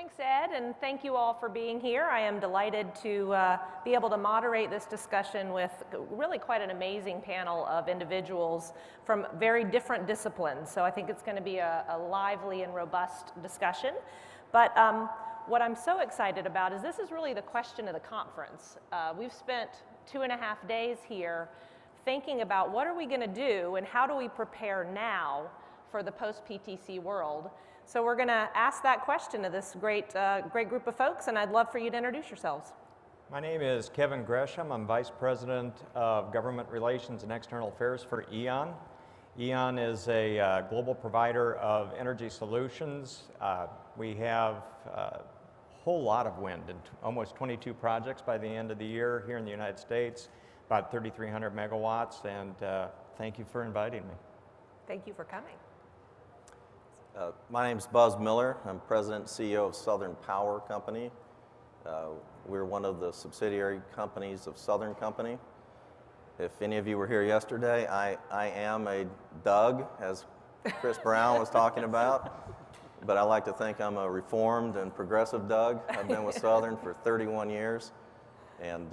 Thanks, Ed, and thank you all for being here. I am delighted to be able to moderate this discussion with really quite an amazing panel of individuals from very different disciplines. So I think it's going to be a lively and robust discussion. But what I'm so excited about is this is really the question of the conference. We've spent 2.5 days here thinking about what are we going to do and how do we prepare now for the post-PTC world. So we're going to ask that question to this great group of folks, and I'd love for you to introduce yourselves. My name is Kevin Gresham. I'm Vice President of Government Relations and External Affairs for E.ON. E.ON is a global provider of energy solutions. We have a whole lot of wind, and almost 22 projects by the end of the year here in the United States, about 3,300 megawatts, and thank you for inviting me. Thank you for coming. My name's Buzz Miller. I'm President and CEO of Southern Power Company. We're one of the subsidiary companies of Southern Company. If any of you were here yesterday, I am a Doug, as Chris Brown was talking about, but I like to think I'm a reformed and progressive Doug. I've been with Southern for 31 years, and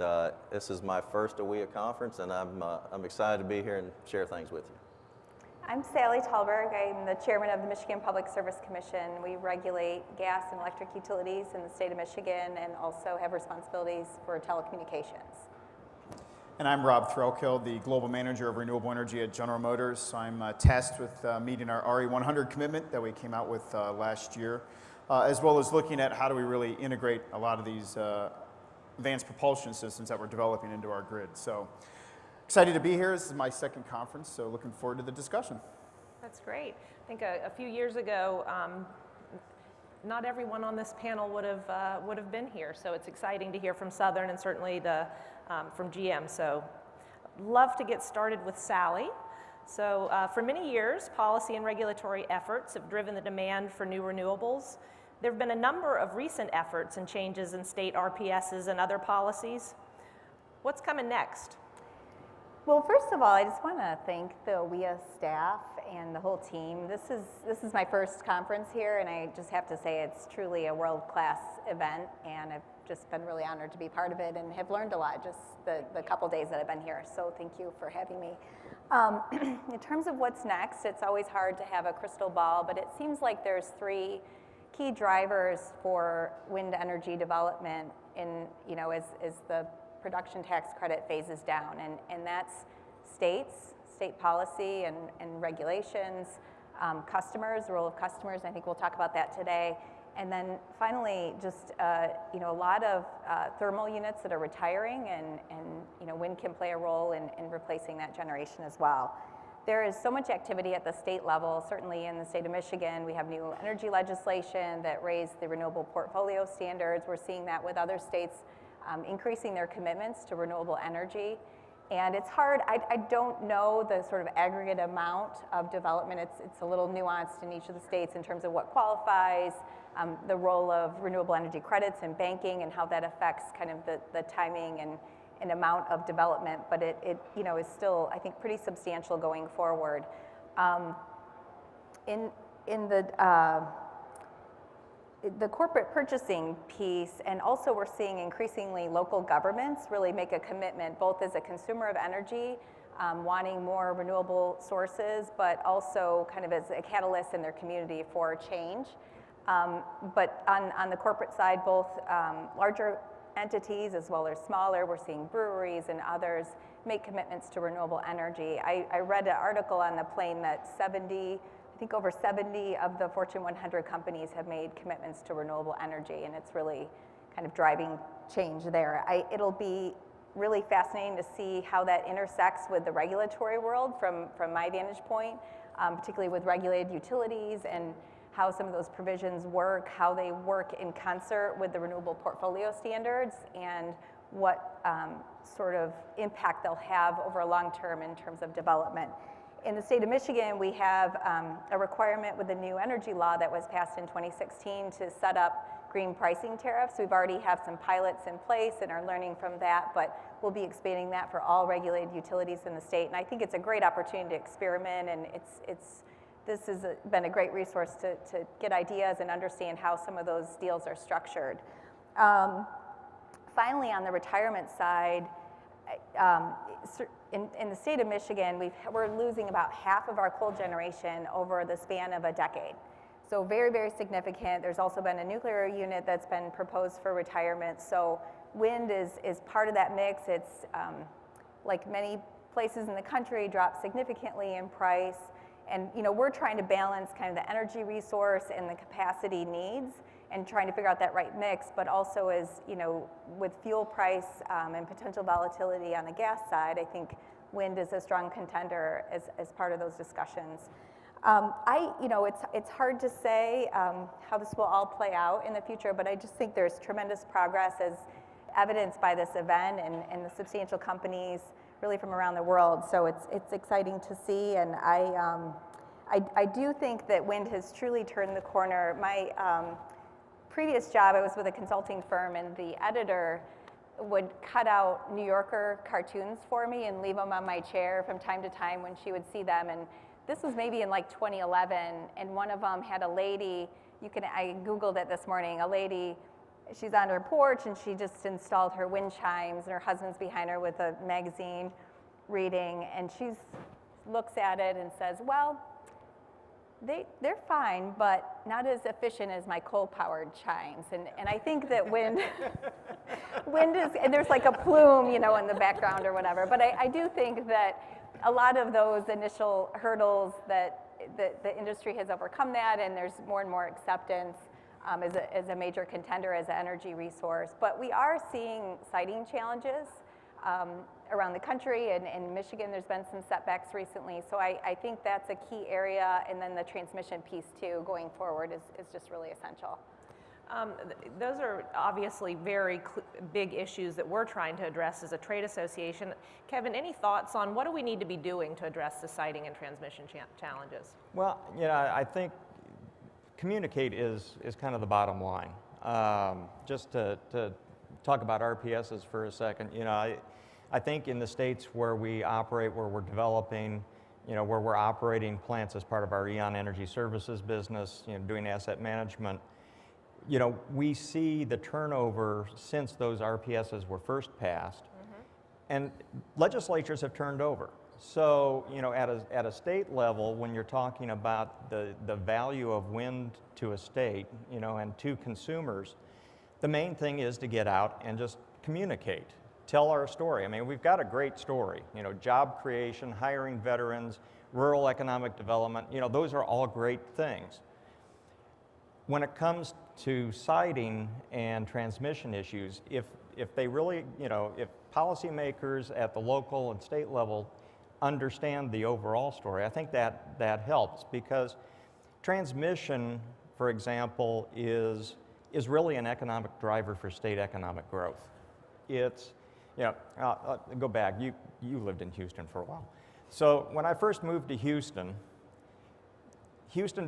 this is my first AWEA conference, and I'm excited to be here and share things with you. I'm Sally Talberg. I'm the chairman of the Michigan Public Service Commission. We regulate gas and electric utilities in the state of Michigan and also have responsibilities for telecommunications. And I'm Rob Threkeld, the global manager of renewable energy at General Motors. I'm tasked with meeting our RE100 commitment that we came out with last year, as well as looking at how do we really integrate a lot of these advanced propulsion systems that we're developing into our grid. So. Excited to be here. This is my second conference, so looking forward to the discussion. That's great. I think a few years ago, not everyone on this panel would have been here, so it's exciting to hear from Southern and certainly from GM. So, love to get started with Sally. So, for many years, policy and regulatory efforts have driven the demand for new renewables. There have been a number of recent efforts and changes in state RPSs and other policies. What's coming next? Well, first of all, I just want to thank the AWEA staff and the whole team. This is my first conference here, and I just have to say it's truly a world-class event, and I've just been really honored to be part of it and have learned a lot just the couple days that I've been here. So thank you for having me. In terms of what's next, it's always hard to have a crystal ball, but it seems like there's 3 key drivers for wind energy development as the production tax credit phases down, and that's state policy and regulations, customers, the role of customers, and I think we'll talk about that today. And then finally, just a lot of thermal units that are retiring, and wind can play a role in replacing that generation as well. There is so much activity at the state level. Certainly in the state of Michigan, we have new energy legislation that raised the renewable portfolio standards. We're seeing that with other states increasing their commitments to renewable energy. And it's hard, I don't know the sort of aggregate amount of development. It's a little nuanced in each of the states in terms of what qualifies, the role of renewable energy credits in banking and how that affects kind of the timing and amount of development, but it is still, I think, pretty substantial going forward. In the corporate purchasing piece, and also we're seeing increasingly local governments really make a commitment, both as a consumer of energy, wanting more renewable sources, but also kind of as a catalyst in their community for change. But on the corporate side, both larger entities as well as smaller, we're seeing breweries and others make commitments to renewable energy. I read an article on the plane that I think over 70 of the Fortune 100 companies have made commitments to renewable energy, and it's really kind of driving change there. It'll be really fascinating to see how that intersects with the regulatory world from my vantage point, particularly with regulated utilities and how some of those provisions work, how they work in concert with the renewable portfolio standards, and what sort of impact they'll have over a long term in terms of development. In the state of Michigan, we have a requirement with the new energy law that was passed in 2016 to set up green pricing tariffs. We've already have some pilots in place and are learning from that, but we'll be expanding that for all regulated utilities in the state. And I think it's a great opportunity to experiment, and this has been a great resource to get ideas and understand how some of those deals are structured. Finally, on the retirement side, in the state of Michigan, we're losing about half of our coal generation over the span of a decade. So very, very significant. There's also been a nuclear unit that's been proposed for retirement. So wind is part of that mix. It's, like many places in the country, dropped significantly in price. And we're trying to balance kind of the energy resource and the capacity needs and trying to figure out that right mix, but also as, with fuel price and potential volatility on the gas side, I think wind is a strong contender as part of those discussions. It's hard to say how this will all play out in the future, but I just think there's tremendous progress as evidenced by this event and the substantial companies really from around the world. So it's exciting to see, and I do think that wind has truly turned the corner. My previous job, I was with a consulting firm, and the editor would cut out New Yorker cartoons for me and leave them on my chair from time to time when she would see them. And this was maybe in like 2011, and one of them had a lady, I Googled it this morning, a lady, she's on her porch and she just installed her wind chimes and her husband's behind her with a magazine reading, and she looks at it and says, well, they're fine, but not as efficient as my coal-powered chimes. And I think that wind is, and there's like a plume, in the background or whatever. But I do think that a lot of those initial hurdles that the industry has overcome that, and there's more and more acceptance as a major contender as an energy resource. But we are seeing siting challenges around the country, and in Michigan there's been some setbacks recently, so I think that's a key area, and then the transmission piece too going forward is just really essential. Those are obviously very big issues that we're trying to address as a trade association. Kevin, any thoughts on what do we need to be doing to address the siting and transmission challenges? Well, I think communicate is kind of the bottom line. Just to talk about RPSs for a second, I think in the states where we operate, where we're developing, where we're operating plants as part of our E.ON Energy Services business, doing asset management, we see the turnover since those RPSs were first passed, and legislatures have turned over. So, at a state level, when you're talking about the value of wind to a state, and to consumers, the main thing is to get out and just communicate. Tell our story. I mean, we've got a great story. Job creation, hiring veterans, rural economic development, those are all great things. When it comes to siting and transmission issues, if they really, if policymakers at the local and state level understand the overall story, I think that helps, because transmission, for example, is really an economic driver for state economic growth. It's, I'll go back, you lived in Houston for a while. So when I first moved to Houston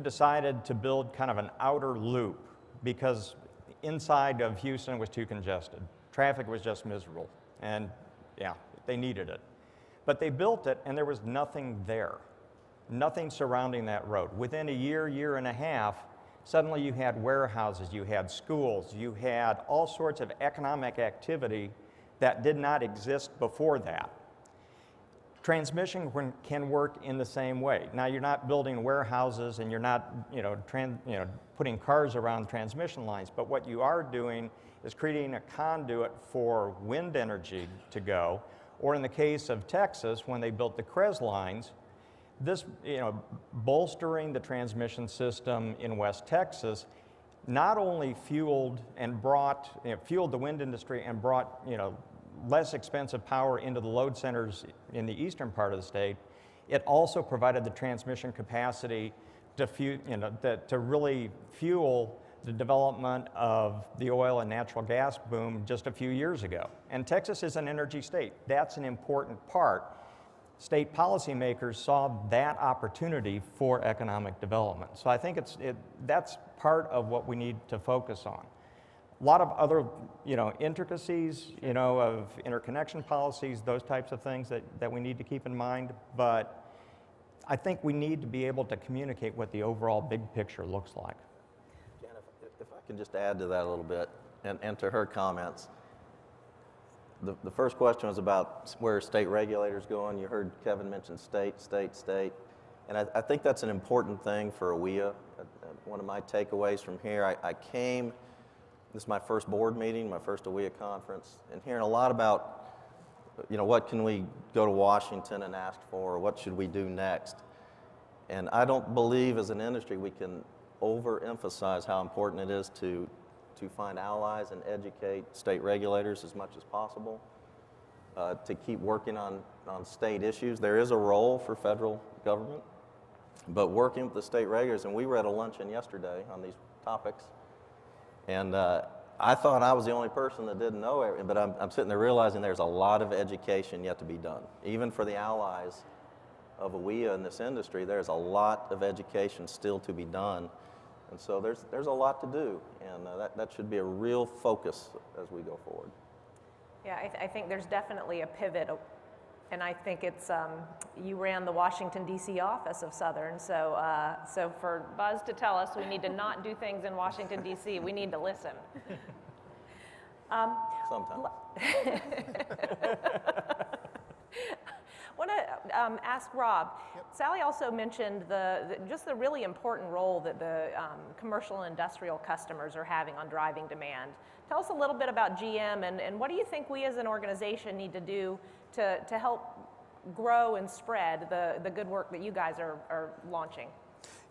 decided to build kind of an outer loop because inside of Houston was too congested. Traffic was just miserable, and yeah, they needed it. But they built it and there was nothing there, nothing surrounding that road. Within a year and a half, suddenly you had warehouses, you had schools, you had all sorts of economic activity that did not exist before that. Transmission can work in the same way. Now, you're not building warehouses and you're not putting cars around transmission lines, but what you are doing is creating a conduit for wind energy to go, or in the case of Texas, when they built the CREZ lines, this, bolstering the transmission system in West Texas not only fueled the wind industry and brought, less expensive power into the load centers in the eastern part of the state, it also provided the transmission capacity to really fuel the development of the oil and natural gas boom just a few years ago. And Texas is an energy state. That's an important part. State policymakers saw that opportunity for economic development. So I think that's part of what we need to focus on. A lot of other, intricacies, of interconnection policies, those types of things that we need to keep in mind. But I think we need to be able to communicate what the overall big picture looks like. Jana, if I can just add to that a little bit, and to her comments. The first question was about where are state regulators going. You heard Kevin mention state. And I think that's an important thing for AWEA. One of my takeaways from here, I came, this is my first board meeting, my first AWEA conference, and hearing a lot about, what can we go to Washington and ask for, or what should we do next? And I don't believe as an industry we can overemphasize how important it is to find allies and educate state regulators as much as possible, to keep working on state issues. There is a role for federal government, but working with the state regulators, and we were at a luncheon yesterday on these topics, and I thought I was the only person that didn't know everything, but I'm sitting there realizing there's a lot of education yet to be done. Even for the allies of AWEA in this industry, there's a lot of education still to be done. And so there's a lot to do, and that should be a real focus as we go forward. Yeah, I think there's definitely a pivot, and I think it's, you ran the Washington, D.C. office of Southern, so for Buzz to tell us we need to not do things in Washington, D.C., we need to listen. Sometimes. I want to ask Rob. Yep. Sally also mentioned just the really important role that the commercial and industrial customers are having on driving demand. Tell us a little bit about GM and what do you think we as an organization need to do to help grow and spread the good work that you guys are launching?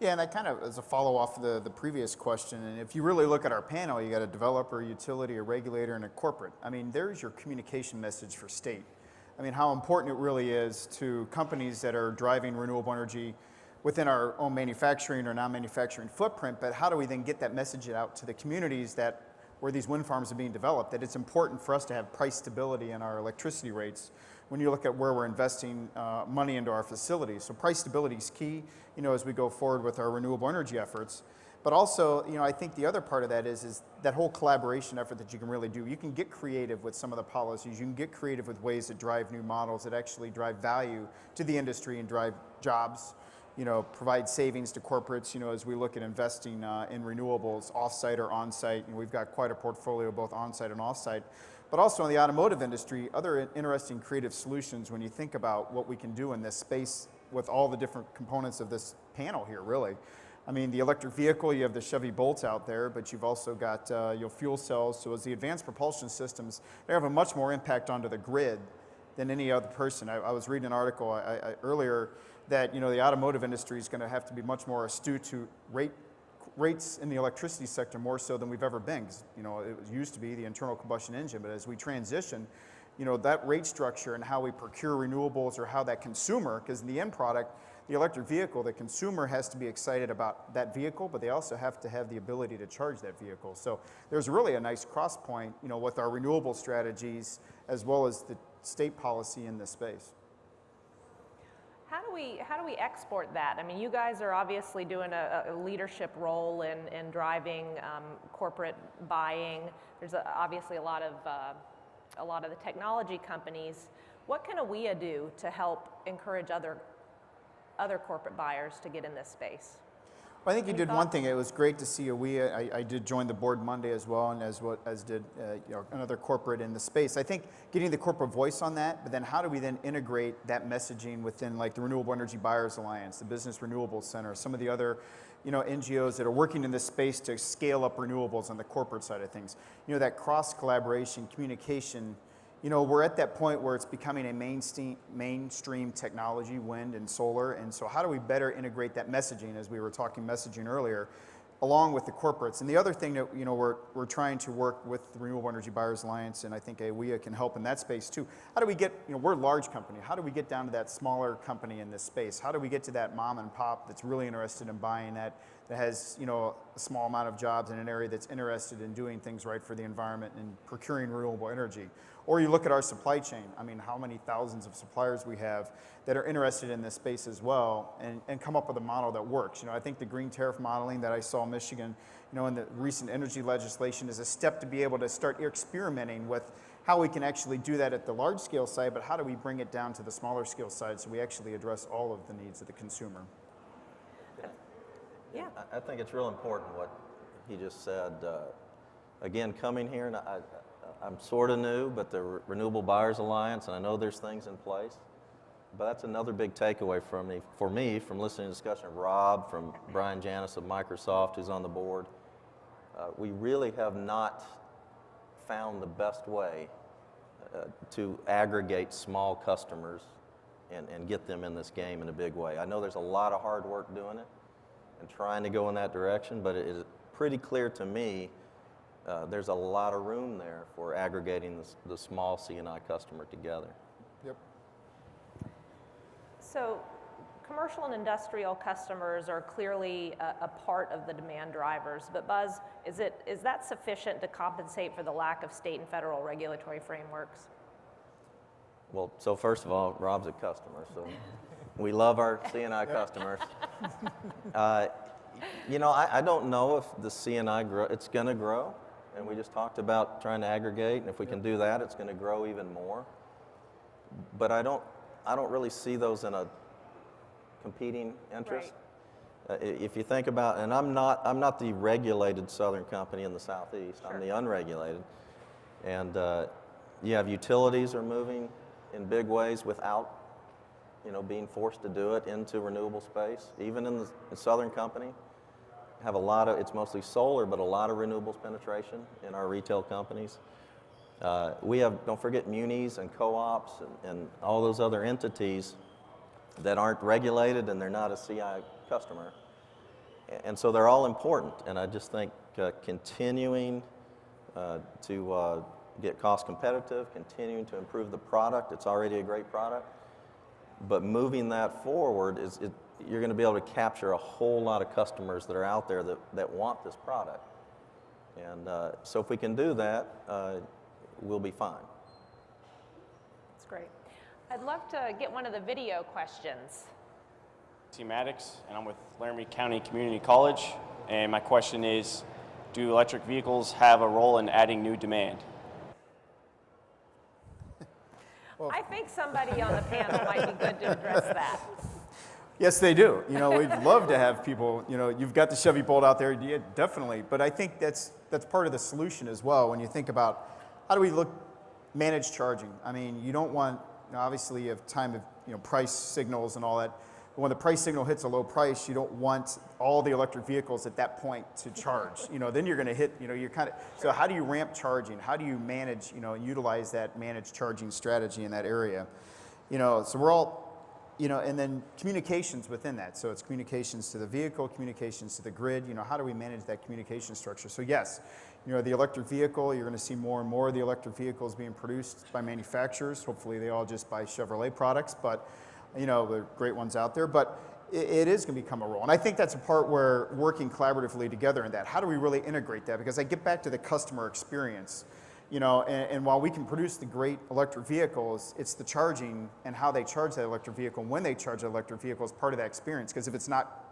Yeah, and that kind of as a follow off the previous question, and if you really look at our panel, you got a developer, utility, a regulator, and a corporate. I mean, there's your communication message for state. I mean, how important it really is to companies that are driving renewable energy within our own manufacturing or non-manufacturing footprint, but how do we then get that message out to the communities where these wind farms are being developed, that it's important for us to have price stability in our electricity rates when you look at where we're investing money into our facilities. So price stability is key, as we go forward with our renewable energy efforts. But also, I think the other part of that is that whole collaboration effort that you can really do. You can get creative with some of the policies. You can get creative with ways that drive new models that actually drive value to the industry and drive jobs, provide savings to corporates, as we look at investing in renewables, off-site or on-site. And we've got quite a portfolio both on-site and off-site. But also in the automotive industry, other interesting creative solutions when you think about what we can do in this space with all the different components of this panel here, really. I mean, the electric vehicle, you have the Chevy Bolt out there, but you've also got your fuel cells. So as the advanced propulsion systems, they have a much more impact onto the grid than any other person. I was reading an article earlier that, the automotive industry is going to have to be much more astute to rates in the electricity sector more so than we've ever been. 'Cause, it used to be the internal combustion engine, but as we transition, that rate structure and how we procure renewables or how that consumer, because in the end product, the electric vehicle, the consumer has to be excited about that vehicle, but they also have to have the ability to charge that vehicle. So there's really a nice cross point, with our renewable strategies as well as the state policy in this space. How do we export that? I mean, you guys are obviously doing a leadership role in driving corporate buying. There's obviously a lot of the technology companies. What can AWEA do to help encourage other corporate buyers to get in this space? Well, I think you did one thing. It was great to see AWEA. I did join the board Monday as well, and as did another corporate in the space. I think getting the corporate voice on that, but then how do we then integrate that messaging within like the Renewable Energy Buyers Alliance, the Business Renewables Center, some of the other NGOs that are working in this space to scale up renewables on the corporate side of things. That cross collaboration, communication. We're at that point where it's becoming a mainstream technology, wind and solar, and so how do we better integrate that messaging, as we were talking messaging earlier, along with the corporates? And the other thing that we're trying to work with the Renewable Energy Buyers Alliance, and I think AWEA can help in that space too. How do we get, we're a large company, how do we get down to that smaller company in this space? How do we get to that mom and pop that's really interested in buying that has a small amount of jobs in an area that's interested in doing things right for the environment and procuring renewable energy? Or you look at our supply chain. I mean, how many thousands of suppliers we have that are interested in this space as well, and come up with a model that works. I think the green tariff modeling that I saw in Michigan, in the recent energy legislation is a step to be able to start experimenting with how we can actually do that at the large scale side, but how do we bring it down to the smaller scale side so we actually address all of the needs of the consumer? Yeah. I think it's real important what he just said. Again, coming here, and I'm sort of new, but the Renewable Buyers Alliance, and I know there's things in place, but that's another big takeaway for me from listening to the discussion of Rob, from Brian Janis of Microsoft, who's on the board. We really have not found the best way to aggregate small customers and get them in this game in a big way. I know there's a lot of hard work doing it and trying to go in that direction, but it is pretty clear to me there's a lot of room there for aggregating the small C&I customer together. Yep. So commercial and industrial customers are clearly a part of the demand drivers, but Buzz, is that sufficient to compensate for the lack of state and federal regulatory frameworks? Well, so first of all, Rob's a customer, so we love our C&I customers. You know, I don't know if the C&I it's going to grow, and we just talked about trying to aggregate, and if we can do that, it's going to grow even more. But I don't really see those in a competing interest. Right. If you think about, and I'm not the regulated Southern company in the Southeast. Sure. I'm the unregulated, and you have utilities are moving in big ways without, you know, being forced to do it into renewable space. Even in the Southern company, have a lot of, it's mostly solar, but a lot of renewables penetration in our retail companies. We have, don't forget, munis and co-ops and all those other entities that aren't regulated and they're not a CI customer. And so they're all important, and I just think continuing to get cost competitive, continuing to improve the product, it's already a great product, but moving that forward you're going to be able to capture a whole lot of customers that are out there that want this product. And so if we can do that, we'll be fine. That's great. I'd love to get one of the video questions. Maddox, and I'm with Laramie County Community College, and my question is, do electric vehicles have a role in adding new demand? I think somebody on the panel might be good to address that. Yes, they do. You know, we'd love to have people, you know, you've got the Chevy Bolt out there, yeah, definitely. But I think that's part of the solution as well when you think about how do we manage charging. I mean, you don't want, you know, obviously you have time of, you know, price signals and all that. But when the price signal hits a low price, you don't want all the electric vehicles at that point to charge. You know, then you're going to hit, you know, you're kind of, so how do you ramp charging? How do you manage, you know, utilize that managed charging strategy in that area? You know, so we're all, you know, and then communications within that. So it's communications to the vehicle, communications to the grid. You know, how do we manage that communication structure? So yes, you know, the electric vehicle, you're going to see more and more of the electric vehicles being produced by manufacturers. Hopefully they all just buy Chevrolet products, but, you know, there are great ones out there. But it is going to become a role. And I think that's a part where working collaboratively together in that. How do we really integrate that? Because I get back to the customer experience. You know, and while we can produce the great electric vehicles, it's the charging and how they charge that electric vehicle and when they charge that electric vehicle is part of that experience. Because if it's not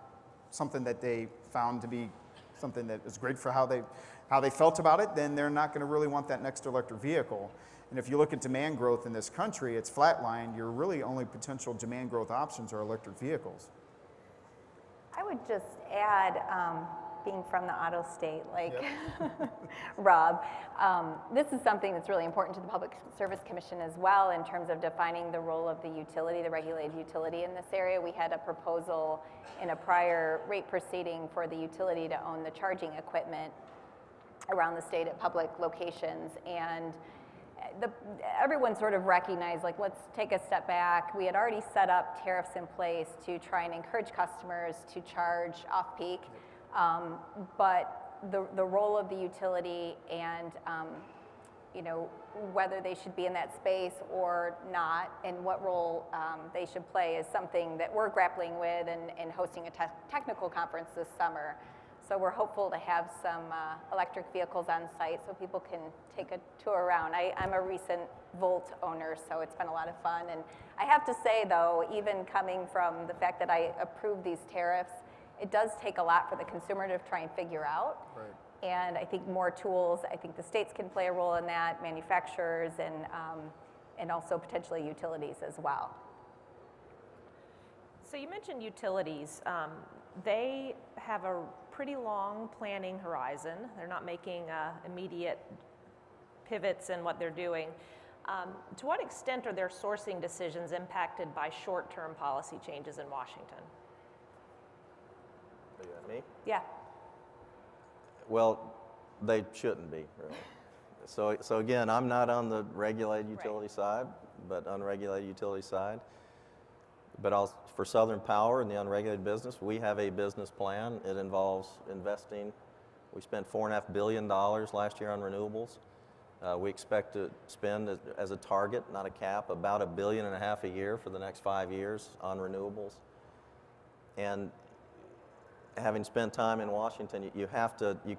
something that they found to be something that is great for how they felt about it, then they're not going to really want that next electric vehicle. And if you look at demand growth in this country, it's flatlined. Your really only potential demand growth options are electric vehicles. I would just add, being from the auto state, like Rob, this is something that's really important to the Public Service Commission as well in terms of defining the role of the utility, the regulated utility in this area. We had a proposal in a prior rate proceeding for the utility to own the charging equipment around the state at public locations, and everyone sort of recognized, like, let's take a step back. We had already set up tariffs in place to try and encourage customers to charge off-peak. But the role of the utility and, you know, whether they should be in that space or not and what role they should play is something that we're grappling with and hosting a technical conference this summer. So we're hopeful to have some electric vehicles on site so people can take a tour around. I'm a recent Volt owner, so it's been a lot of fun. And I have to say, though, even coming from the fact that I approve these tariffs, it does take a lot for the consumer to try and figure out. Right. And I think more tools, I think the states can play a role in that, manufacturers, and also potentially utilities as well. So you mentioned utilities. They have a pretty long planning horizon. They're not making immediate pivots in what they're doing. To what extent are their sourcing decisions impacted by short-term policy changes in Washington? Are you at me? Yeah. Well, they shouldn't be, really. So again, I'm not on the regulated utility side, but unregulated utility side. But for Southern Power and the unregulated business, we have a business plan. It involves investing. We spent $4.5 billion last year on renewables. We expect to spend, as a target, not a cap, about $1.5 billion a year for the next 5 years on renewables. And having spent time in Washington, you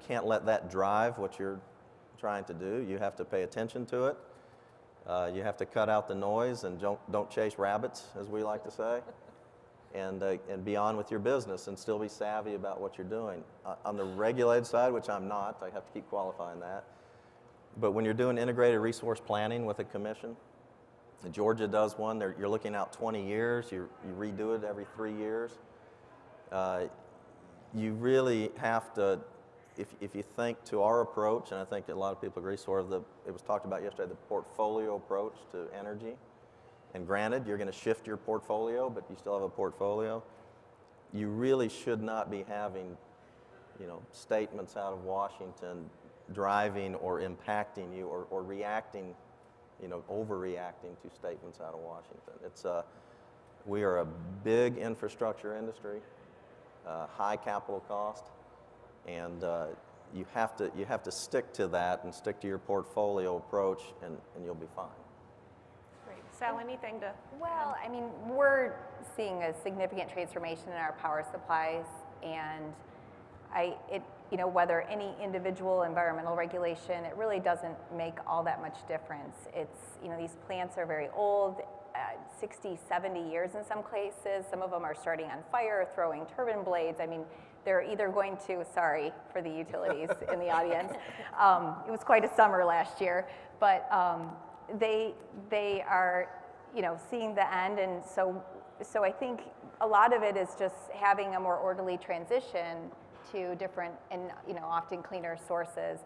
can't let that drive what you're trying to do. You have to pay attention to it. You have to cut out the noise and don't chase rabbits, as we like to say, and be on with your business and still be savvy about what you're doing. On the regulated side, which I'm not, I have to keep qualifying that, but when you're doing integrated resource planning with a commission, Georgia does one, you're looking out 20 years, you redo it every 3 years. You really have to, if you think to our approach, and I think a lot of people agree, sort of it was talked about yesterday, the portfolio approach to energy. And granted, you're going to shift your portfolio, but you still have a portfolio. You really should not be having, statements out of Washington driving or impacting you or reacting, overreacting to statements out of Washington. We are a big infrastructure industry, high capital cost. And you have to stick to that and stick to your portfolio approach, and you'll be fine. Great. Sal, anything to? Well, I mean, we're seeing a significant transformation in our power supplies, and whether any individual environmental regulation, it really doesn't make all that much difference. These plants are very old, 60, 70 years in some cases. Some of them are starting on fire, throwing turbine blades. I mean, they're either going to, sorry for the utilities in the audience, it was quite a summer last year, but they are, seeing the end, and so I think a lot of it is just having a more orderly transition to different and often cleaner sources.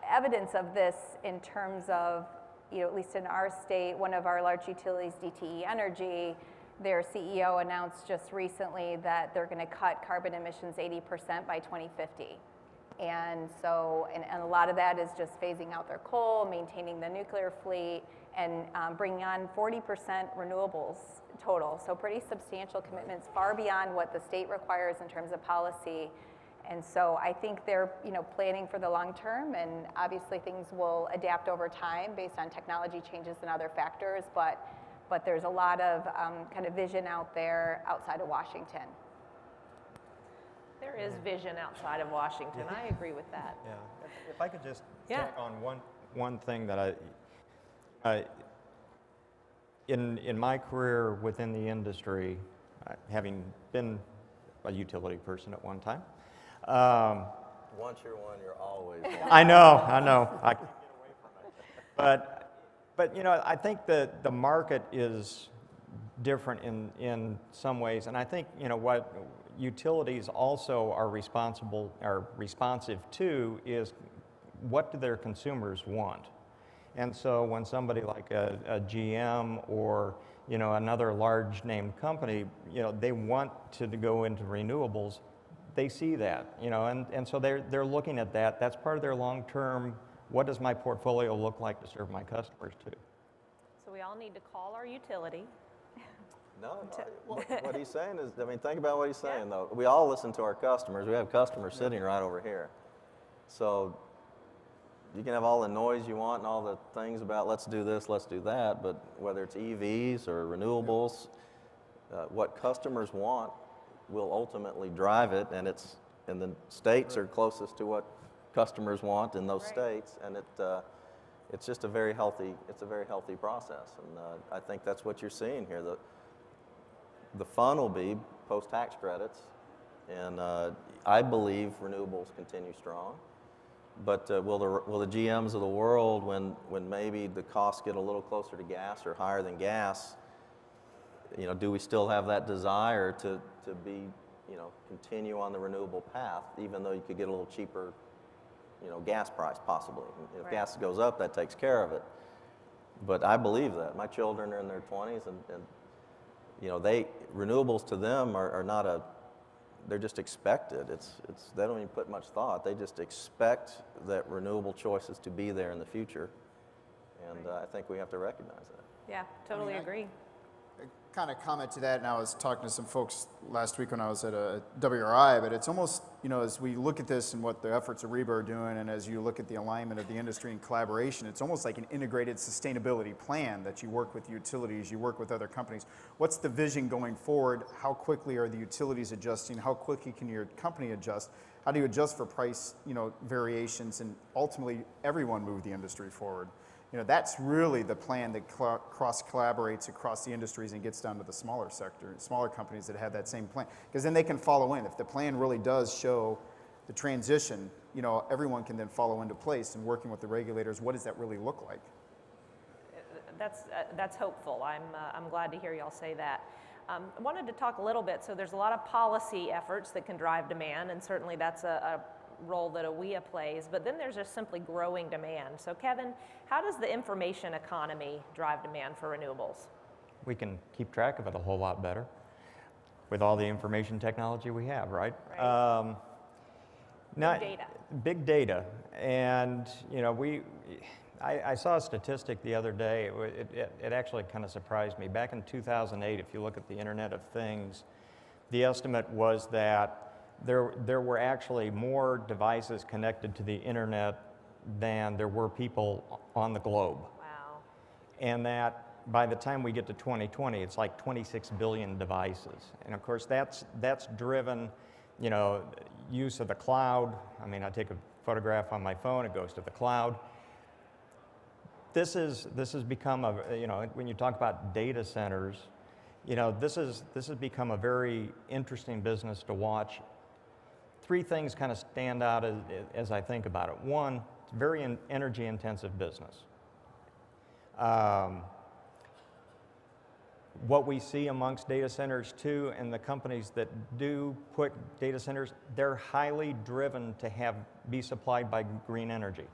Evidence of this in terms of, at least in our state, one of our large utilities, DTE Energy, their CEO announced just recently that they're going to cut carbon emissions 80% by 2050. And so, and a lot of that is just phasing out their coal, maintaining the nuclear fleet, and bringing on 40% renewables total. So pretty substantial commitments, far beyond what the state requires in terms of policy. And so I think they're planning for the long term, and obviously things will adapt over time based on technology changes and other factors, but there's a lot of kind of vision out there outside of Washington. There is vision outside of Washington. I agree with that. Yeah. If I could just tack on one thing that in my career within the industry, having been a utility person at one time. Once you're one, you're always one. I know. I can't get away from it. But I think that the market is different in some ways, and I think what utilities also are responsive to is what do their consumers want. And so when somebody like a GM or another large name company, they want to go into renewables, they see that, and so they're looking at that. That's part of their long-term, what does my portfolio look like to serve my customers too? So we all need to call our utility. No, what he's saying is, think about what he's saying though. We all listen to our customers. We have customers sitting right over here. So you can have all the noise you want and all the things about let's do this, let's do that, but whether it's EVs or renewables, what customers want will ultimately drive it, and the states are closest to what customers want in those states, and it's just a very healthy process, and I think that's what you're seeing here. The fun will be post-tax credits, and I believe renewables continue strong. But will the GMs of the world, when maybe the costs get a little closer to gas or higher than gas, do we still have that desire to be, continue on the renewable path, even though you could get a little cheaper, gas price possibly. If gas goes up, that takes care of it. But I believe that. My children are in their 20s, and renewables to them are not they're just expected. They don't even put much thought. They just expect that renewable choices to be there in the future, and I think we have to recognize that. Yeah, totally agree. Kind of comment to that, and I was talking to some folks last week when I was at a WRI, but it's almost, as we look at this and what the efforts of REBA are doing, and as you look at the alignment of the industry and collaboration, it's almost like an integrated sustainability plan that you work with utilities, you work with other companies. What's the vision going forward? How quickly are the utilities adjusting? How quickly can your company adjust? How do you adjust for price, variations, and ultimately everyone move the industry forward? That's really the plan that cross-collaborates across the industries and gets down to the smaller sector, smaller companies that have that same plan. Because then they can follow in. If the plan really does show the transition, everyone can then follow into place. And working with the regulators, what does that really look like? That's hopeful. I'm glad to hear y'all say that. I wanted to talk a little bit. So there's a lot of policy efforts that can drive demand, and certainly that's a role that AWEA plays, but then there's just simply growing demand. So Kevin, how does the information economy drive demand for renewables? We can keep track of it a whole lot better with all the information technology we have, right? Big data. Big data. And, I saw a statistic the other day. It actually kind of surprised me. Back in 2008, if you look at the Internet of Things, the estimate was that there were actually more devices connected to the internet than there were people on the globe. Wow. And that by the time we get to 2020, it's like 26 billion devices. And of course, that's driven, use of the cloud. I mean, I take a photograph on my phone, it goes to the cloud. This has become when you talk about data centers, this has become a very interesting business to watch. Three things kind of stand out as I think about it. One, it's a very energy-intensive business. What we see amongst data centers too, and the companies that do put data centers, they're highly driven to be supplied by green energy.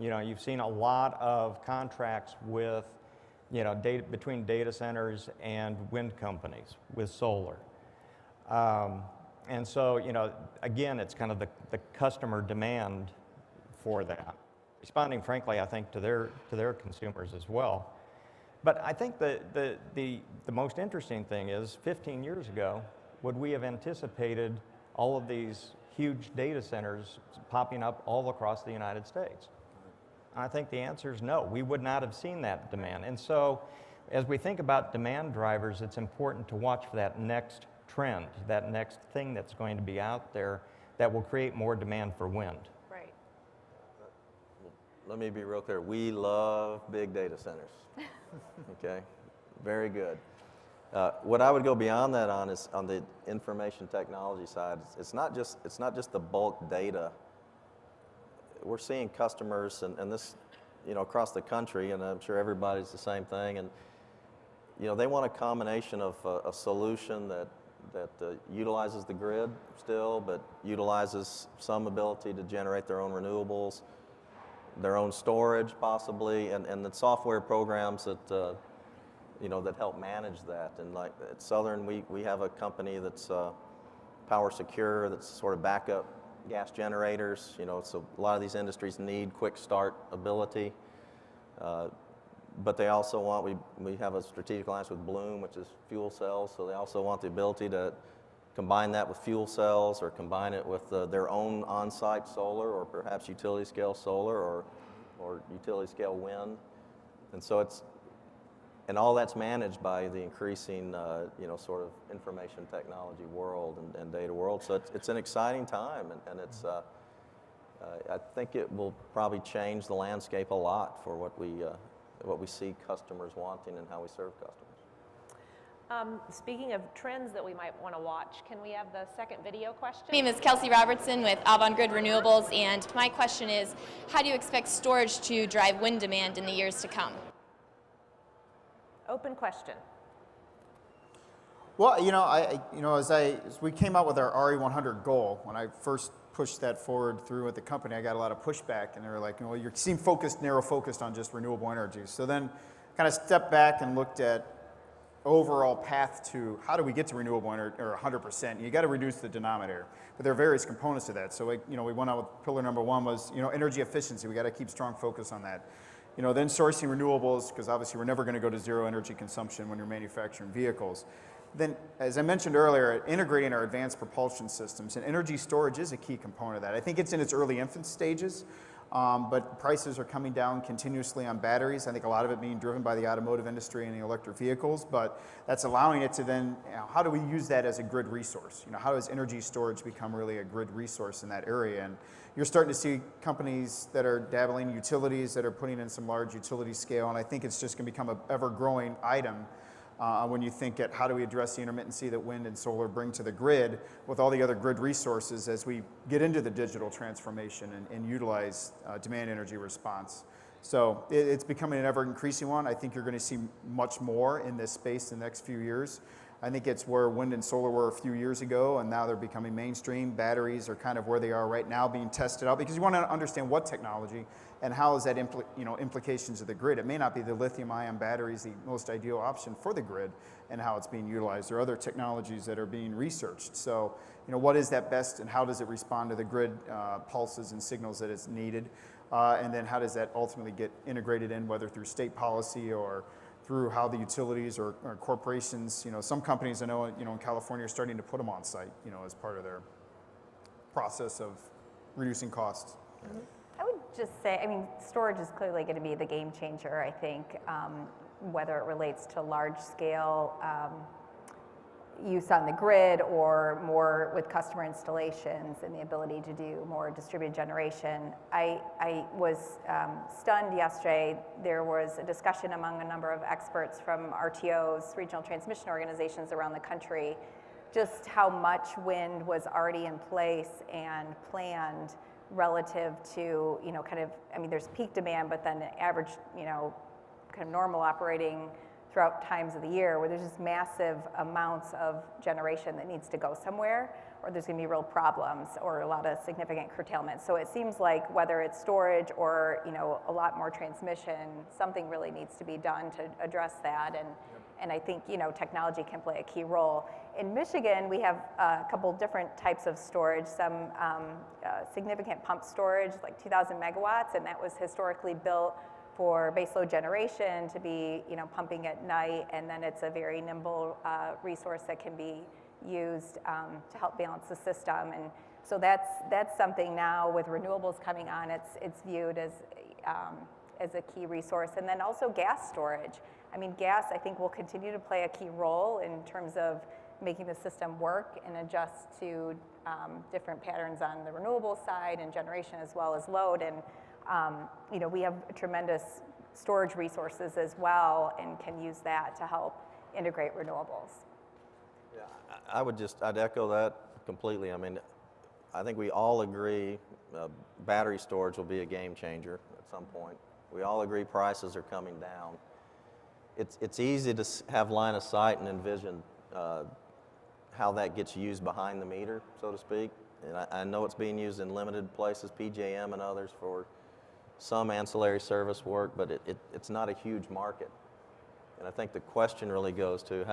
You've seen a lot of contracts with, between data centers and wind companies with solar. And so, again, it's kind of the customer demand for that, responding, frankly, I think, to their consumers as well. But I think the most interesting thing is, 15 years ago, would we have anticipated all of these huge data centers popping up all across the United States? I think the answer is no. We would not have seen that demand. And so, as we think about demand drivers, it's important to watch for that next trend, that next thing that's going to be out there that will create more demand for wind. Right. Let me be real clear. We love big data centers. Okay, very good. What I would go beyond that on is on the information technology side. It's not just the bulk data. We're seeing customers and this, across the country, and I'm sure everybody's the same thing. And they want a combination of a solution that utilizes the grid still, but utilizes some ability to generate their own renewables, their own storage possibly, and the software programs that that help manage that. And like at Southern, we have a company that's Power Secure, that's sort of backup gas generators. So a lot of these industries need quick start ability. But they also want, we have a strategic alliance with Bloom, which is fuel cells, so they also want the ability to combine that with fuel cells or combine it with their own on-site solar or perhaps utility scale solar or utility scale wind. And so and all that's managed by the increasing, sort of information technology world and data world. So it's an exciting time, and it's, I think it will probably change the landscape a lot for what we see customers wanting and how we serve customers. Speaking of trends that we might want to watch, can we have the second video question? My name is Kelsey Robertson with Avangrid Renewables, and my question is, how do you expect storage to drive wind demand in the years to come? Open question. Well, as we came out with our RE100 goal, when I first pushed that forward through with the company, I got a lot of pushback, and they were like, well, you seem narrow focused on just renewable energy. So then kind of stepped back and looked at overall path to how do we get to renewable energy, or 100%. You got to reduce the denominator, but there are various components to that. So we went out with pillar number one was energy efficiency. We got to keep strong focus on that. Then sourcing renewables, because obviously we're never going to go to zero energy consumption when you're manufacturing vehicles. Then, as I mentioned earlier, integrating our advanced propulsion systems, and energy storage is a key component of that. I think it's in its early infant stages, but prices are coming down continuously on batteries. I think a lot of it being driven by the automotive industry and the electric vehicles, but that's allowing it to then, how do we use that as a grid resource? How does energy storage become really a grid resource in that area? And you're starting to see companies that are dabbling, utilities that are putting in some large utility scale, and I think it's just going to become an ever-growing item when you think at how do we address the intermittency that wind and solar bring to the grid with all the other grid resources as we get into the digital transformation and utilize demand energy response. So it's becoming an ever-increasing one. I think you're going to see much more in this space in the next few years. I think it's where wind and solar were a few years ago, and now they're becoming mainstream. Batteries are kind of where they are right now, being tested out, because you want to understand what technology and how is that implications of the grid. It may not be the lithium-ion batteries the most ideal option for the grid and how it's being utilized. There are other technologies that are being researched. So, what is that best, and how does it respond to the grid pulses and signals that is needed? And then how does that ultimately get integrated in, whether through state policy or through how the utilities or corporations, some companies I know, in California are starting to put them on site, as part of their process of reducing costs. Mm-hmm. I would just say, storage is clearly going to be the game changer, I think, whether it relates to large scale use on the grid or more with customer installations and the ability to do more distributed generation. I was stunned yesterday. There was a discussion among a number of experts from RTOs, regional transmission organizations around the country, just how much wind was already in place and planned relative to, there's peak demand, but then average, kind of normal operating throughout times of the year where there's just massive amounts of generation that needs to go somewhere, or there's going to be real problems or a lot of significant curtailment. So it seems like whether it's storage or a lot more transmission, something really needs to be done to address that. And I think technology can play a key role. In Michigan, we have a couple different types of storage. Some significant pump storage, like 2,000 megawatts, and that was historically built for baseload generation to be, pumping at night, and then it's a very nimble resource that can be used to help balance the system. And so that's something now with renewables coming on, it's viewed as a key resource. And then also gas storage. Gas, I think, will continue to play a key role in terms of making the system work and adjust to different patterns on the renewable side and generation as well as load. And we have tremendous storage resources as well and can use that to help integrate renewables. Yeah, I'd echo that completely. I think we all agree battery storage will be a game changer at some point. We all agree prices are coming down. It's easy to have line of sight and envision how that gets used behind the meter, so to speak. And I know it's being used in limited places, PJM and others, for some ancillary service work, but it's not a huge market. And I think the question really goes to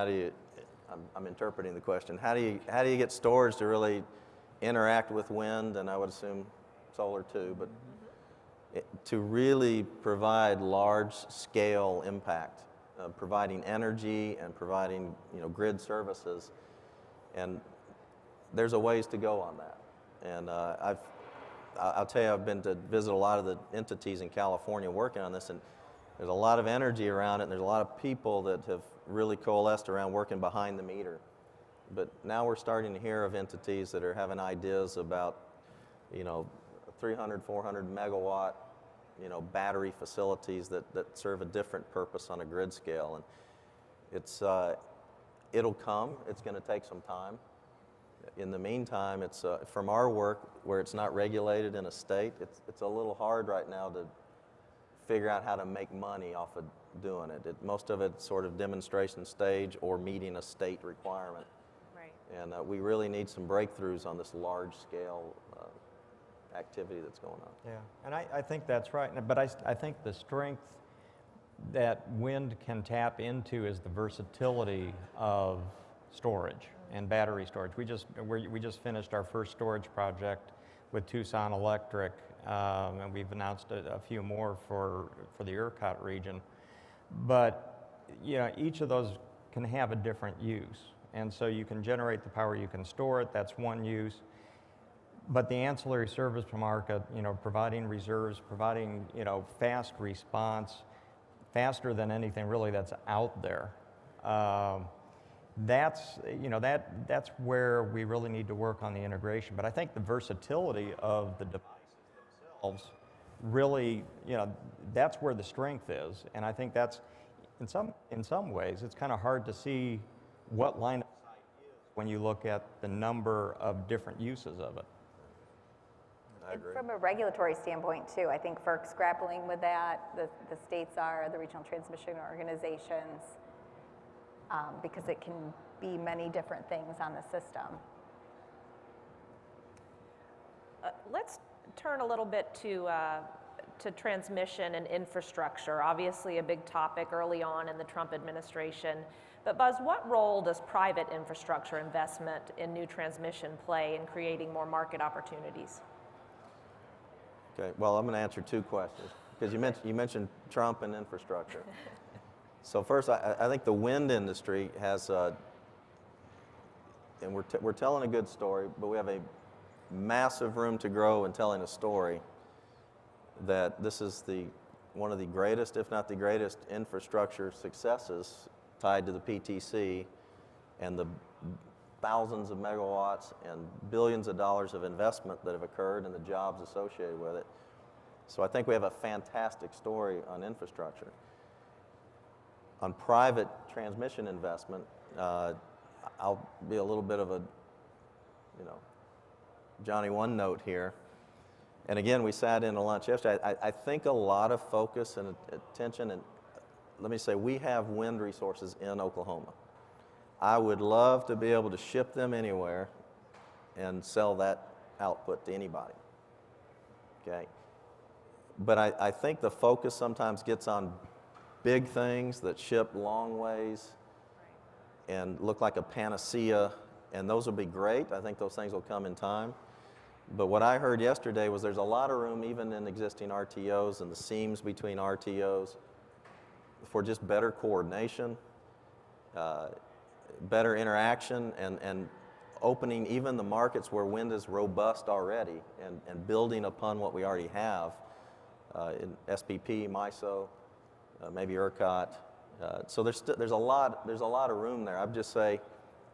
I'm interpreting the question, how do you get storage to really interact with wind, and I would assume solar too, but to really provide large scale impact, providing energy and providing grid services, and there's a ways to go on that. And I'll tell you, I've been to visit a lot of the entities in California working on this, and there's a lot of energy around it, and there's a lot of people that have really coalesced around working behind the meter. But now we're starting to hear of entities that are having ideas about, 300, 400 megawatt, battery facilities that serve a different purpose on a grid scale. And It'll come. It's going to take some time. In the meantime, it's from our work where it's not regulated in a state, it's a little hard right now to figure out how to make money off of doing it. Most of it's sort of demonstration stage or meeting a state requirement. Right. And we really need some breakthroughs on this large-scale activity that's going on. Yeah, and I think that's right. But I think the strength that wind can tap into is the versatility of storage and battery storage. We just finished our first storage project with Tucson Electric, and we've announced a few more for the ERCOT region. But you know, each of those can have a different use, and so you can generate the power, you can store it. That's one use. But the ancillary service market, you know, providing reserves, providing, you know, fast response, faster than anything really that's out there. That's, you know, that's where we really need to work on the integration. But I think the versatility of the devices themselves really, you know, that's where the strength is. And I think that's, in some ways, it's kind of hard to see what line of sight is when you look at the number of different uses of it. I agree. From a regulatory standpoint too, I think FERC's grappling with that, the states are, the regional transmission organizations, because it can be many different things on the system. Let's turn a little bit to transmission and infrastructure. Obviously a big topic early on in the Trump administration. But Buzz, what role does private infrastructure investment in new transmission play in creating more market opportunities? Okay, well, I'm going to answer two questions because you mentioned Trump and infrastructure. So first, I think the wind industry has, and we're telling a good story, but we have a massive room to grow in telling a story that this is one of the greatest, if not the greatest, infrastructure successes tied to the PTC and the thousands of megawatts and billions of dollars of investment that have occurred and the jobs associated with it. So I think we have a fantastic story on infrastructure. On private transmission investment, I'll be a little bit of a, you know, Johnny One Note here. And again, we sat in a lunch yesterday. I think a lot of focus and attention, and let me say, we have wind resources in Oklahoma. I would love to be able to ship them anywhere and sell that output to anybody, okay? But I think the focus sometimes gets on big things that ship long ways and look like a panacea, and those will be great. I think those things will come in time. But what I heard yesterday was there's a lot of room, even in existing RTOs and the seams between RTOs, for just better coordination, better interaction, and opening even the markets where wind is robust already and building upon what we already have in SPP, MISO, maybe ERCOT. So there's a lot of room there. I'd just say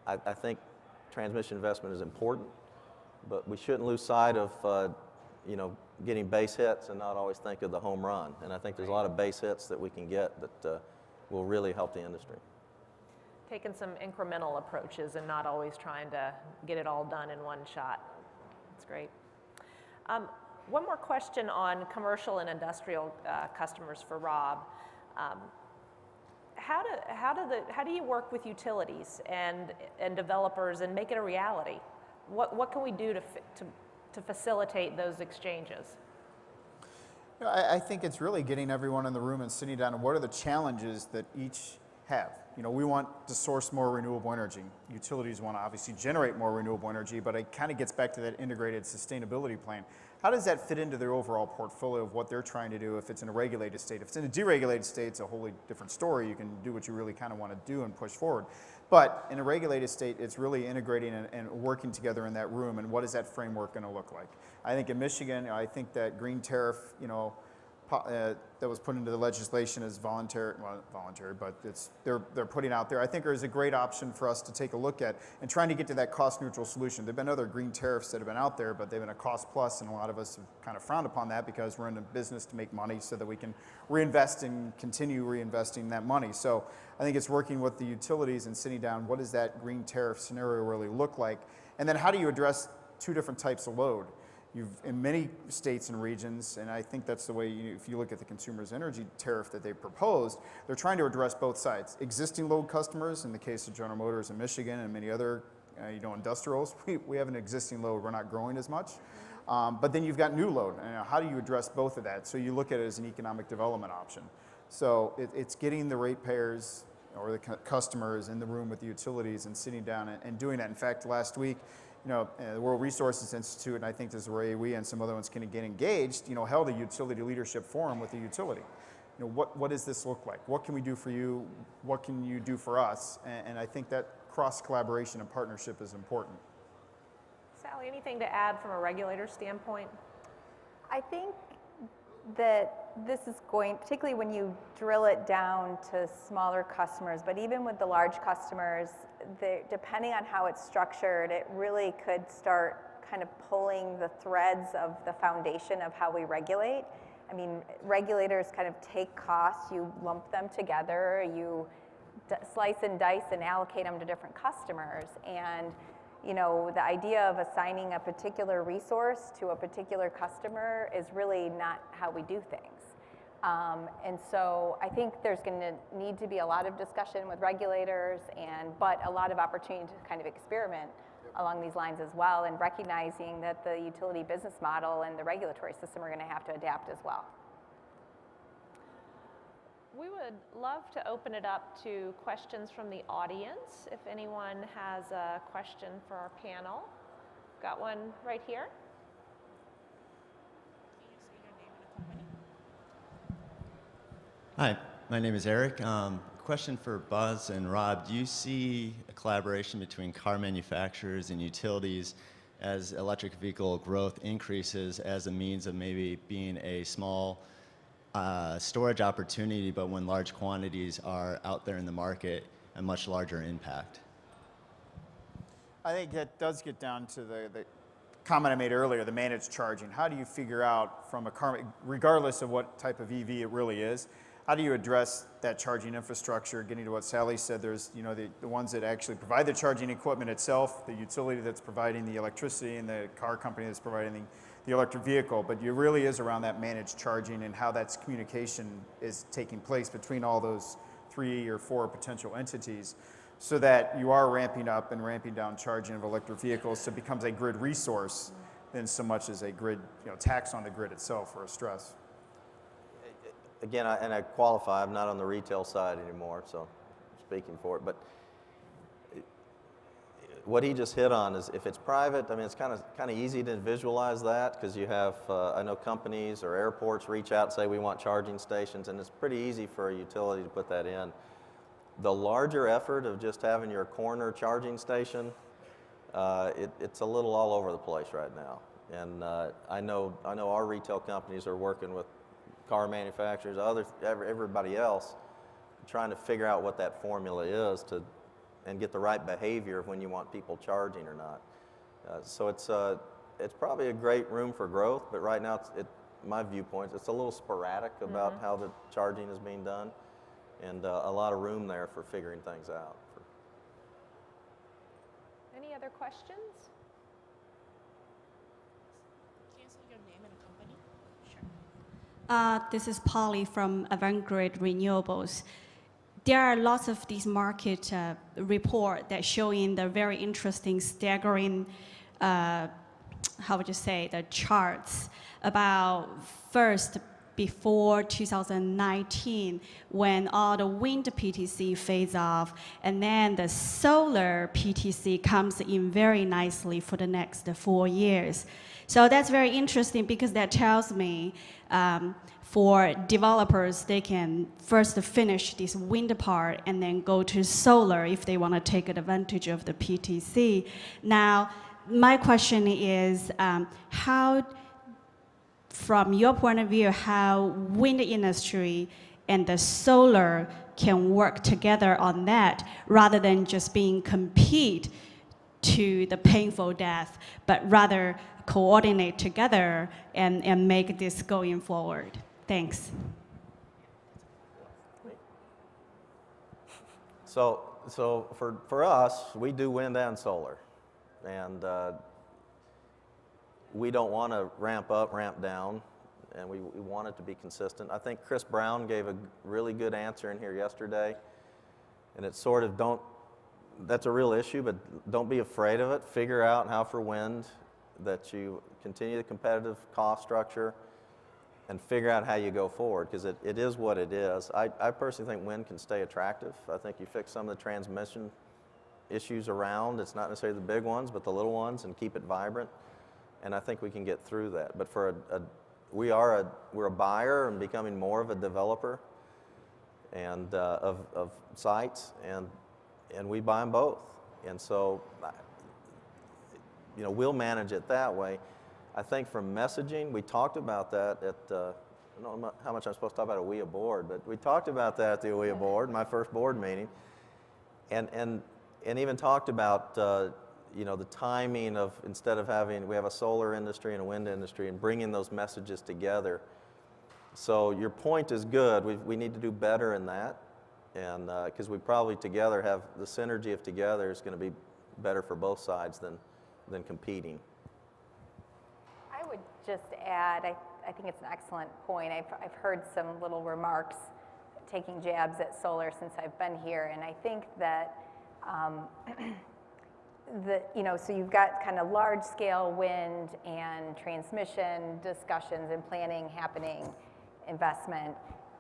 I think transmission investment is important, but we shouldn't lose sight of you know, getting base hits and not always think of the home run. And I think there's a lot of base hits that we can get that will really help the industry. Taking some incremental approaches and not always trying to get it all done in one shot. That's great. One more question on commercial and industrial customers for Rob. How do you work with utilities and developers and make it a reality? What can we do to facilitate those exchanges? You know, I think it's really getting everyone in the room and sitting down and what are the challenges that each have. You know, we want to source more renewable energy. Utilities want to obviously generate more renewable energy, but it kind of gets back to that integrated sustainability plan. How does that fit into their overall portfolio of what they're trying to do if it's in a regulated state? If it's in a deregulated state, it's a wholly different story. You can do what you really kind of want to do and push forward. But in a regulated state, it's really integrating and working together in that room, and what is that framework going to look like? I think in Michigan, I think that green tariff, you know, that was put into the legislation as voluntary, well, not voluntary, but they're putting out there, I think is a great option for us to take a look at and trying to get to that cost neutral solution. There've been other green tariffs that have been out there, but they've been a cost plus, and a lot of us have kind of frowned upon that because we're in a business to make money so that we can reinvest and continue reinvesting that money. So I think it's working with the utilities and sitting down, what does that green tariff scenario really look like? And then how do you address two different types of load? In many states and regions, and I think that's the way, if you look at the consumer's energy tariff that they proposed, they're trying to address both sides. Existing load customers, in the case of General Motors in Michigan and many other industrials, we have an existing load, we're not growing as much. But then you've got new load, and how do you address both of that? So you look at it as an economic development option. So it's getting the ratepayers or the customers in the room with the utilities and sitting down and doing that. In fact, last week, the World Resources Institute, and I think this is where AWEA and some other ones can get engaged, held a utility leadership forum with the utility. What does this look like? What can we do for you? What can you do for us? And I think that cross-collaboration and partnership is important. Sally, anything to add from a regulator standpoint? I think that this is going, particularly when you drill it down to smaller customers, but even with the large customers, depending on how it's structured, it really could start kind of pulling the threads of the foundation of how we regulate. I mean, regulators kind of take costs, you lump them together, you slice and dice and allocate them to different customers. And the idea of assigning a particular resource to a particular customer is really not how we do things. And so I think there's going to need to be a lot of discussion with regulators, but a lot of opportunity to kind of experiment along these lines as well, and recognizing that the utility business model and the regulatory system are going to have to adapt as well. We would love to open it up to questions from the audience. If anyone has a question for our panel. Got one right here. Hi, my name is Eric. Question for Buzz and Rob. Do you see a collaboration between car manufacturers and utilities as electric vehicle growth increases as a means of maybe being a small storage opportunity, but when large quantities are out there in the market, a much larger impact? I think that does get down to the comment I made earlier, the managed charging. How do you figure out from a car, regardless of what type of EV it really is, how do you address that charging infrastructure? Getting to what Sally said, there's the ones that actually provide the charging equipment itself, the utility that's providing the electricity, and the car company that's providing the electric vehicle. But it really is around that managed charging and how that's communication is taking place between all those 3 or 4 potential entities, so that you are ramping up and ramping down charging of electric vehicles, so it becomes a grid resource than so much as a grid tax on the grid itself or a stress. Again, I qualify, I'm not on the retail side anymore, so I'm speaking for it, but what he just hit on is if it's private, I mean, it's kind of easy to visualize that, because you have, I know companies or airports reach out and say we want charging stations, and it's pretty easy for a utility to put that in. The larger effort of just having your corner charging station, it's a little all over the place right now. And I know our retail companies are working with car manufacturers, everybody else, trying to figure out what that formula is and get the right behavior of when you want people charging or not. So it's probably a great room for growth, but right now, my viewpoint, it's a little sporadic about how the charging is being done, and a lot of room there for figuring things out. Any other questions? This is Polly from Avant-Garde Renewables. There are lots of these market reports that showing the very interesting, staggering, how would you say, the charts about first before 2019 when all the wind PTC fades off, and then the solar PTC comes in very nicely for the next 4 years. So that's very interesting, because that tells me for developers, they can first finish this wind part and then go to solar if they want to take advantage of the PTC. Now, my question is, how from your point of view, how wind industry and the solar can work together on that rather than just being compete to the painful death, but rather coordinate together and make this going forward. Thanks. So for us, we do wind and solar, and we don't want to ramp up, ramp down, and we want it to be consistent. I think Chris Brown gave a really good answer in here yesterday, and it's sort of that's a real issue, but don't be afraid of it. Figure out how for wind that you continue the competitive cost structure and figure out how you go forward, because it is what it is. I personally think wind can stay attractive. I think you fix some of the transmission issues around. It's not necessarily the big ones, but the little ones, and keep it vibrant. And I think we can get through that. But we're a buyer and becoming more of a developer and of sites, and we buy them both. And so, we'll manage it that way. I think from messaging, we talked about that at, I don't know how much I'm supposed to talk about AWEA board, but we talked about that at the AWEA board, my first board meeting, and even talked about, the timing of, instead of we have a solar industry and a wind industry, and bringing those messages together. So your point is good. We need to do better in that, and because we probably together have the synergy of together is going to be better for both sides than competing. I would just add, I think it's an excellent point. I've heard some little remarks taking jabs at solar since I've been here, and I think that so you've got kind of large-scale wind and transmission discussions and planning happening, investment,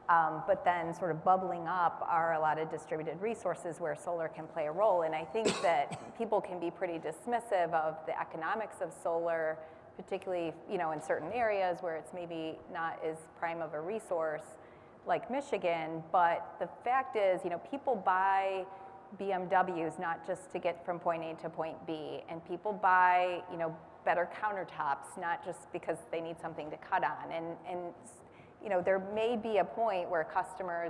but then sort of bubbling up are a lot of distributed resources where solar can play a role. And I think that people can be pretty dismissive of the economics of solar, particularly in certain areas where it's maybe not as prime of a resource like Michigan. But the fact is, people buy BMWs not just to get from point A to point B, and people buy better countertops not just because they need something to cut on, and there may be a point where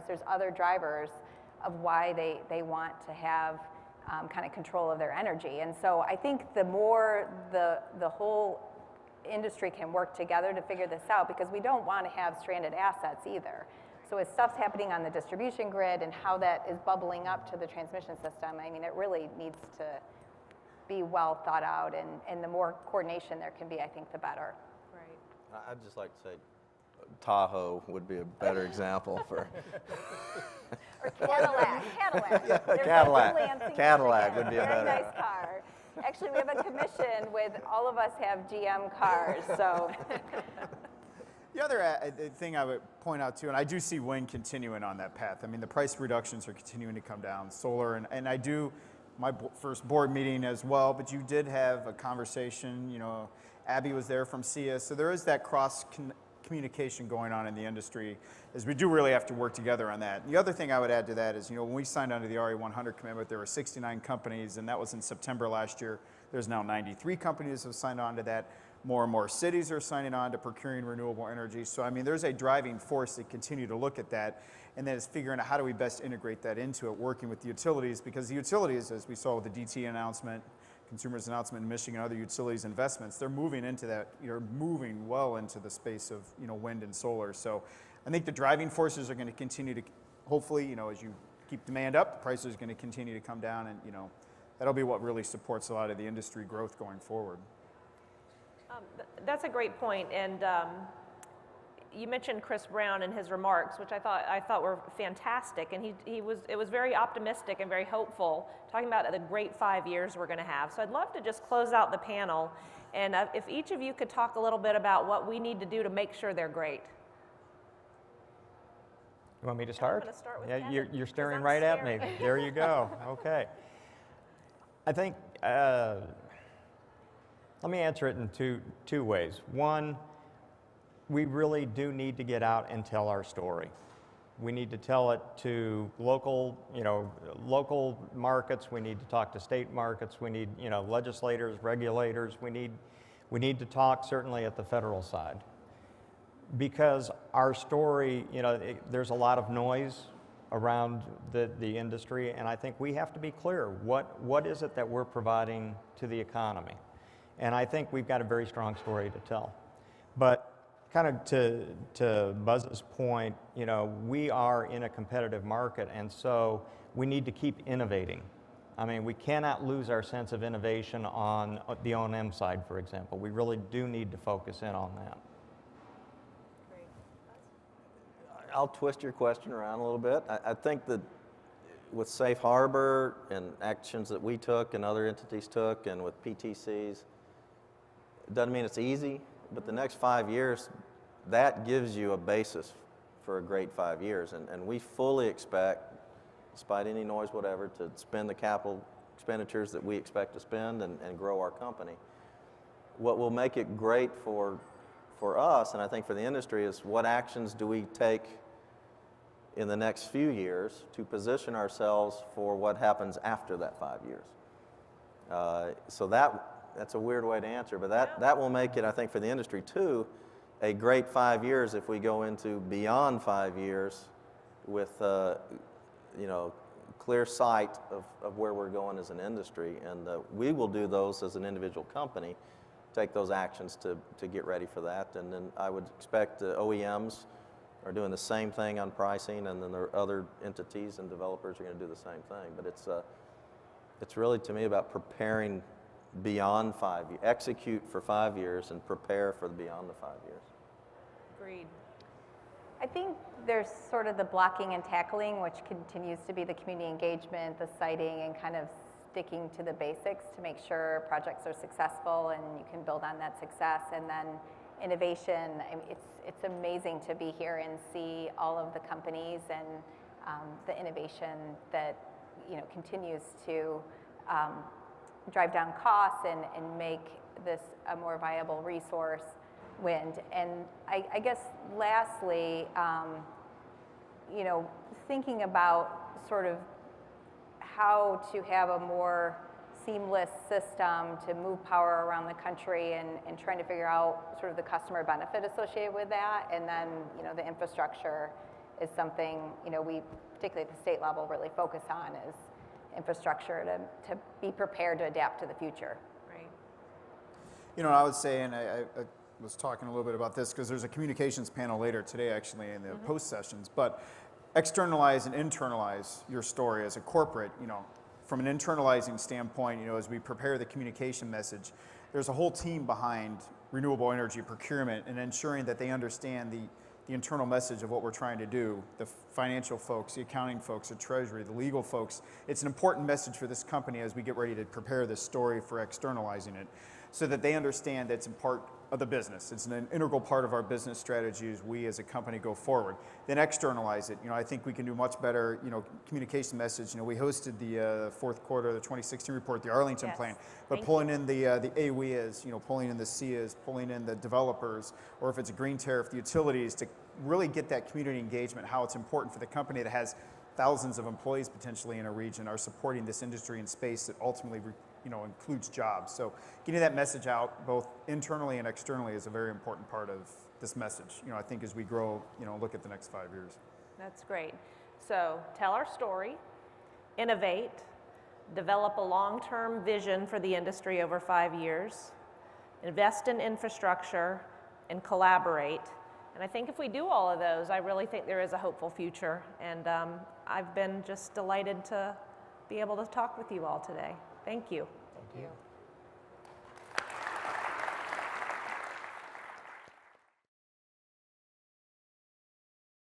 there's other drivers of why they want to have kind of control of their energy. And so I think the more the whole industry can work together to figure this out, because we don't want to have stranded assets either. So as stuff's happening on the distribution grid and how that is bubbling up to the transmission system, I mean, it really needs to be well thought out, and the more coordination there can be, I think, the better. Right. I'd just like to say Tahoe would be a better example for... Or Cadillac. Yeah, Cadillac would be a better... Very nice car. Actually, we have a commission with all of us have GM cars, so... The other thing I would point out too, and I do see wind continuing on that path. I mean, the price reductions are continuing to come down. Solar, and I do, my first board meeting as well, but you did have a conversation, Abby was there from SIA, so there is that communication going on in the industry, as we do really have to work together on that. And the other thing I would add to that is, when we signed onto the RE100 commitment, there were 69 companies, and that was in September last year. There's now 93 companies that have signed on to that. More and more cities are signing on to procuring renewable energy. So, I mean, there's a driving force to continue to look at that, and then it's figuring out how do we best integrate that into it, working with the utilities, because the utilities, as we saw with the DT announcement, Consumers announcement in Michigan, other utilities investments, they're moving into that, moving well into the space of, wind and solar. So I think the driving forces are going to continue to, hopefully, as you keep demand up, the prices are going to continue to come down, and, that'll be what really supports a lot of the industry growth going forward. That's a great point, and you mentioned Chris Brown and his remarks, which I thought were fantastic, and it was very optimistic and very hopeful, talking about the great 5 years we're going to have. So I'd love to just close out the panel, and if each of you could talk a little bit about what we need to do to make sure they're great. You want me to start? I'm going to start with yeah, Kevin, you're staring 'cause I'm right at staring. me. There you go. Okay. I think. Let me answer it in two ways. One, we really do need to get out and tell our story. We need to tell it to local markets. We need to talk to state markets. We need, legislators, regulators. We need to talk certainly at the federal side. Because our story, you know, there's a lot of noise around the industry, and I think we have to be clear, what is it that we're providing to the economy? And I think we've got a very strong story to tell. But kind of to Buzz's point, you know, we are in a competitive market, and so we need to keep innovating. I mean, we cannot lose our sense of innovation on the O&M side, for example. We really do need to focus in on that. I'll twist your question around a little bit. I think that with Safe Harbor and actions that we took and other entities took and with PTCs, it doesn't mean it's easy, but the next 5 years, that gives you a basis for a great 5 years. And we fully expect, despite any noise, whatever, to spend the capital expenditures that we expect to spend and grow our company. What will make it great for us, and I think for the industry, is what actions do we take in the next few years to position ourselves for what happens after that 5 years. So that's a weird way to answer, but that will make it, I think, for the industry too, a great 5 years if we go into beyond 5 years with you know, clear sight of where we're going as an industry, and we will do those as an individual company, take those actions to get ready for that. And then I would expect OEMs are doing the same thing on pricing, and then there are other entities and developers are going to do the same thing. But it's really, to me, about preparing beyond 5 years, execute for 5 years and prepare for beyond the 5 years. Agreed. I think there's sort of the blocking and tackling, which continues to be the community engagement, the siting, and kind of sticking to the basics to make sure projects are successful and you can build on that success. And then innovation, I mean, it's amazing to be here and see all of the companies and the innovation that, you know, continues to drive down costs and make this a more viable resource, wind. And I guess lastly, you know, thinking about sort of how to have a more seamless system to move power around the country and trying to figure out sort of the customer benefit associated with that. And then, you know, the infrastructure is something, you know, we, particularly at the state level, really focus on is infrastructure to be prepared to adapt to the future. Right. You know, I would say, and I was talking a little bit about this because there's a communications panel later today actually in the post sessions, but externalize and internalize your story as a corporate, you know, from an internalizing standpoint, you know, as we prepare the communication message, there's a whole team behind renewable energy procurement and ensuring that they understand the internal message of what we're trying to do, the financial folks, the accounting folks, the treasury, the legal folks. It's an important message for this company as we get ready to prepare this story for externalizing it, so that they understand that it's a part of the business. It's an integral part of our business strategy as we as a company go forward. Then externalize it. You know, I think we can do much better, you know, communication message. You know, we hosted the fourth quarter of the 2016 report, the Arlington plan, but pulling in the AWEAs, you know, pulling in the SEAs, pulling in the developers, or if it's a green tariff, the utilities, to really get that community engagement, how it's important for the company that has thousands of employees potentially in a region are supporting this industry and space that ultimately, you know, includes jobs. So getting that message out both internally and externally is a very important part of this message. You know, I think as we grow, you know, look at the next 5 years. That's great. So tell our story, innovate, develop a long-term vision for the industry over 5 years, invest in infrastructure, and collaborate. And I think if we do all of those, I really think there is a hopeful future. And I've been just delighted to be able to talk with you all today. Thank you. Thank you.